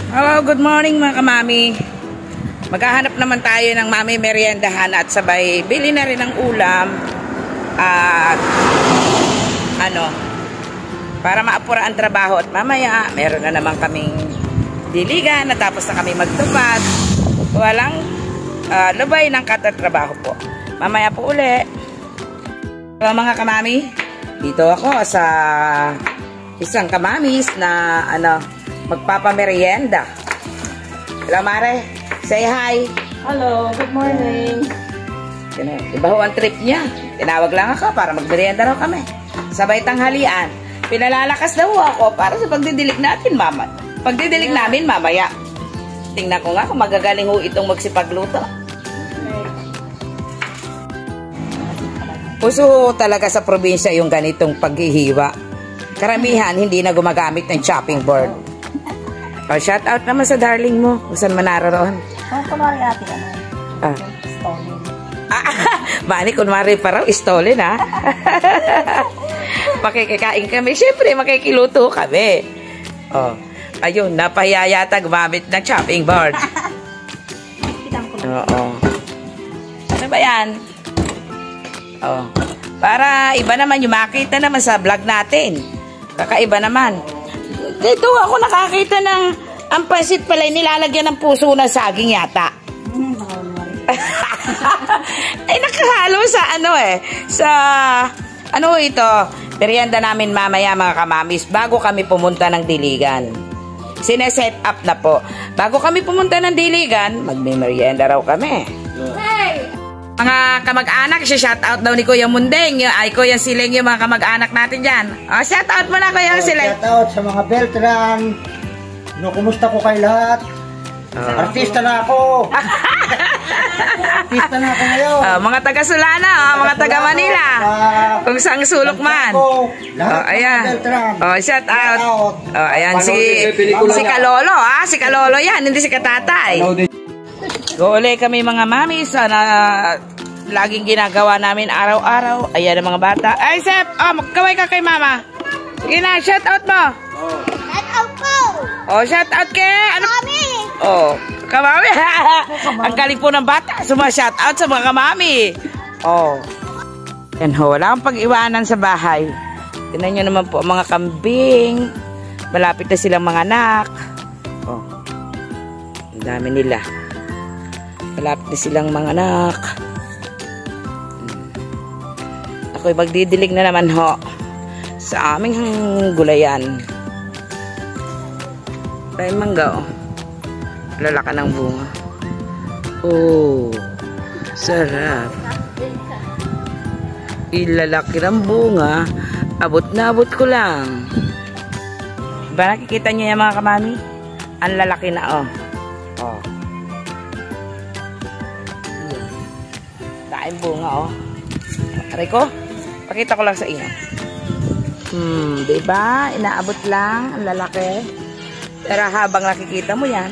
Hello, good morning mga kamami. Maghahanap naman tayo ng mami meriendahan at sabay bili na rin ng ulam at para maapura ang trabaho at mamaya meron na naman kaming diligan natapos na kami magtupad. Walang lubay ng katatrabaho po. Mamaya po uli. So, mga kamami, dito ako sa isang kamamis na magpapamerienda. Hello, Mare. Say hi. Hello, good morning. Iba ho ang trip niya. Tinawag lang ako para magmerienda raw kami. Sabay tanghalian. Pinalalakas daw ako para sa pagdidilig natin, mama. Pagdidilig namin, mamaya. Tingnan ko nga kung magagaling ho itong magsipagluto. Puso talaga sa probinsya yung ganitong paghihiwa. Karamihan hindi na gumagamit ng chopping board. Shout out naman sa darling mo. Kung saan man naroon. Kunwari ate, stolen. Mani, kunwari pa raw, stolen ha. Makikikain kami. Siyempre, makikiluto kami. Ayun, napahiya yata gumamit ng chopping board. Oo. Ano ba yan? Para iba naman yung makita naman sa vlog natin. Kakaiba naman. Dito ako nakakita ng ang pansit pala nilalagyan ng puso na saging yata. Nakahalo sa ito. Merienda namin mamaya mga kamamis bago kami pumunta ng diligan. Sineset up na po. Bago kami pumunta ng diligan, magme-merienda raw kami. Hey! Mga kamag-anak, shout out daw ni Kuya Mundeng, Kuya Sileng, yung mga kamag-anak natin dyan. Shout out mo na Kuya Sileng. Shout out sa mga Beltran. Kumusta ko kayo lahat? Artista na ako. Artista na ako ngayon. Mga taga Solana, mga taga Manila. Kung saang sulok man. Ayan. Shout out. Ayan si Kalolo, si Kalolo yan, hindi si Katatay. Gole kami mga mami na laging ginagawa namin araw-araw. Ayan ang mga bata. Ay, Sep! Magkaway ka kay mama. Sige na, shout out mo. Shout out po! Shout out kay... Mami! Kamami. Ang galing po ng bata. Shout out sa mga kamami. Yan ho, wala akong pag-iwanan sa bahay. Tingnan nyo naman po mga kambing. Malapit na silang mga anak. Ang dami nila. Malapit na silang mga anak. Ako'y magdidilig na naman ho sa aming gulayan. Tayo mangga lalaka ng bunga. Sarap. Ilalaki ng bunga. Abot na abot ko lang. Diba nakikita nyo yan mga kamami? Ang lalaki na Daing bunga Rico, pakita ko lang sa inyo. Diba? Inaabot lang ang lalaki. Pero habang nakikita mo yan,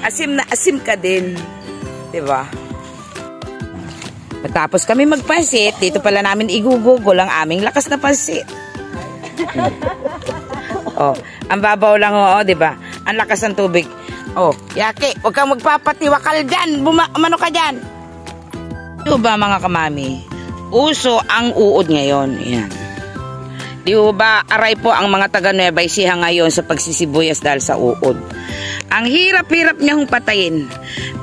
asim na asim ka din. Diba? Matapos kami magpansit, dito pala namin igugugol ang aming lakas na pansit. Ang babaw lang diba? Ang lakas ng tubig. Yaki, huwag kang magpapatiwakal dyan. Umano ka dyan. Diba mga kamami? Uso ang uod ngayon. Yan. Di ba aray po ang mga taga Nueva Ecija ngayon sa pagsisibuyas dahil sa uod. Ang hirap-hirap niya hong patayin.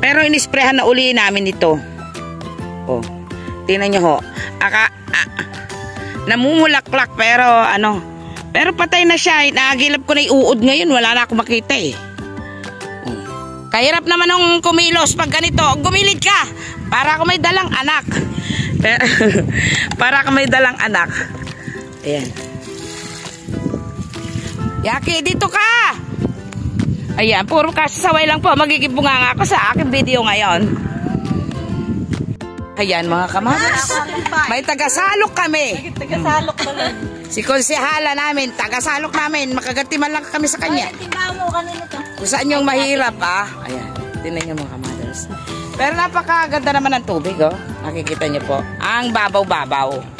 Pero inisprehan na uli namin ito. Tingnan nyo ho. Namumulaklak pero pero patay na siya. Naagilap ko na yung uod ngayon. Wala na ako makita Kahirap naman nung kumilos pag ganito. Gumilid ka. Para ako may dalang anak. Para ako may dalang anak. Ayan. Yaki, dito ka! Ayan, puro kasasaway lang po. Magiging bunganga ako sa aking video ngayon. Ayan, mga kamamas. May tagasalok kami. Tagasalok pala. Si konsehala namin, tagasalok namin. Makagatiman lang kami sa kanya. Kung saan yung mahirap, Ayan, tinan nyo mga kamamas. Pero napakaganda naman ng tubig, Nakikita nyo po. Ang babaw-babaw.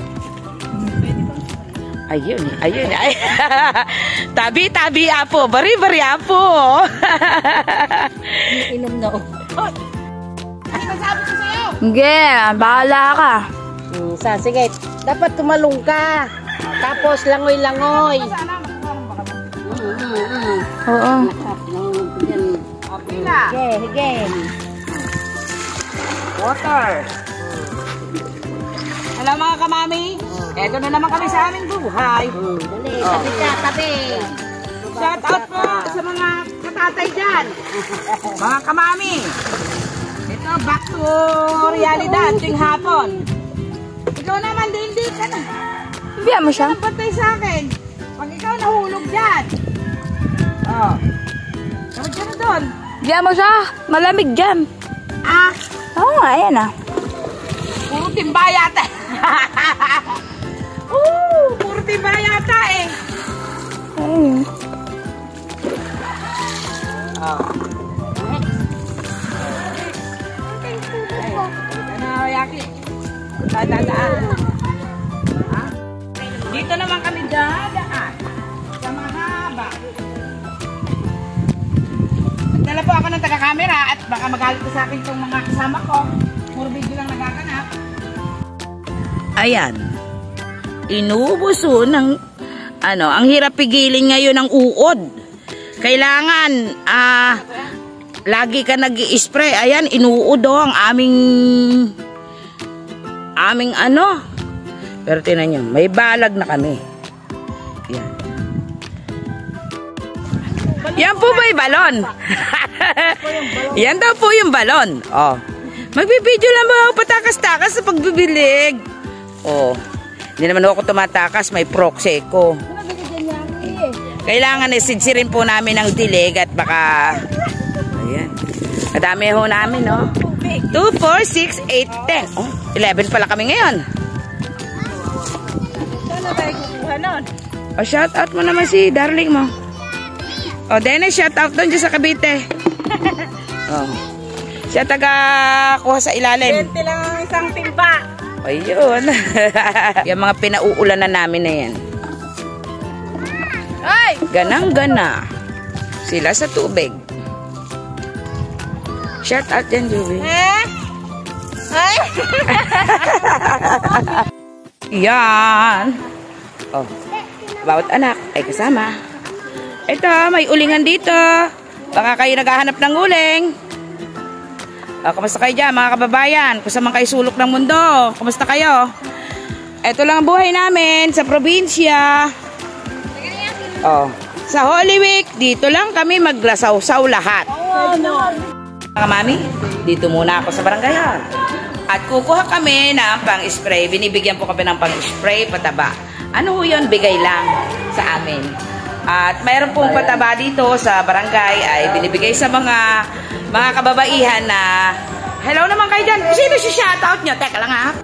Ayun. Ay. Tabi apo. Bari apo. Inom na ako. Ano masabi ko sa'yo? Sige, bahala ka. Sige. Dapat tumalong ka. Tapos langoy-langoy. Oo. Hige. Water. Hello mga kamami. Eto na naman kami sa aming buhay. Dali, tabi. Shout out po sa mga katatay dyan. Mga kamami. Ito, back to realidad tuwing hapon. Ikaw naman, hindi ka na. Biya mo siya? Ano patay sa akin? Pag ikaw nahulog dyan. Oh. Tawag ka na doon. Biya mo siya? Malamig dyan. Ah, Oo nga, ayan ah. puro timba yata. Puro timba yata eh. Ayun. Oh. Ano, Yaki? Dadaan. Ha? Dito naman kami dadaan. Sa mahaba. Nagdala po ako ng taga-camera at baka magalit ko sa akin itong mga kasama ko. Puro video lang nagaganap. Ayan. Inuubuso ng ang hirap pigilin ngayon ng uod. Kailangan lagi ka nag-i-spray. Ayan, inuud ang aming Pero tinan nyo, may balag na kami. Yan. Yan po ba yung balon? Yan daw po yung balon. Oh. Magbibideo lang ba ako patakas-takas sa pagbibilig? Oh. Hindi naman ako tumatakas, may proxy ko. Kailangan isidsirin po namin ng dilig at baka ayan. Kadami ho namin, no? 2, 4, 6, 8, 10. Oh, 11 pala kami ngayon. Saan tayo kukuha nun? O, shout out mo naman si darling mo. O, Dennis, shout out doon dyan sa Cavite. Oh. Siya taga-kuha sa ilalim. 20 lang ang isang timba. Ayun. Yung mga pinauulanan namin na yan. Ay! Ganang-gana. Sila sa tubig. Shout out dyan, Juby. Ay! Yan. Oh. Bawat anak ay kasama. Ito, may ulingan dito. Baka kayo naghahanap ng uling. Oh, kamusta kayo dyan, mga kababayan? Kung saan man kayo sulok ng mundo, kamusta kayo? Ito lang ang buhay namin sa probinsya. Oh, sa Holy Week, dito lang kami maglasaw-saw lahat. Mga mami, dito muna ako sa barangayan. At kukuha kami ng pang-spray. Binibigyan po kami ng pang-spray, pataba. Ano ho yun? Bigay lang sa amin. At mayroon pong pataba dito sa barangay ay binibigay sa mga kababaihan na hello naman kayo dyan. Sino si shoutout nyo? Teka lang ha.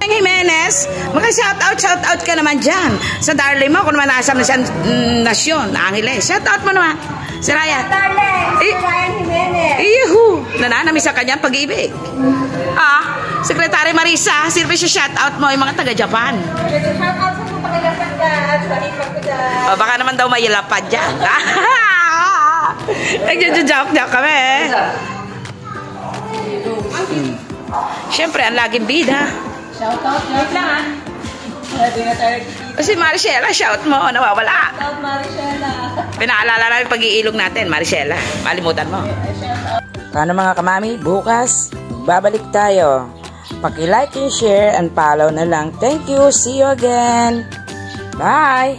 Jimenez, maka-shoutout ka naman dyan. Sa darling mo, kung naman nasam na siyang nasyon, Angeles. Shoutout mo naman. Si Ryan. Ryan Jimenez. Iyahu. Nananami sa kanyang pag-ibig. Secretary Marisa, sino ba siya shoutout mo? Yung mga taga-Japan. Shoutout sa mga taga-Japan dyan. Sa ipag ko dyan. O, baka naman daw may lapad dyan. Nagja-joke kami. Siyempre, ang laging bida. Shoutout. Wait lang ah. Hindi na tayo nagkikita. Si Maricela, shout mo, nawawala. Shoutout Maricela. Pinaalala namin pag-iilog natin, Maricela. Malimutan mo. Paano mga kamami, bukas, babalik tayo. Paki-like and share and follow na lang. Thank you. See you again. Bye.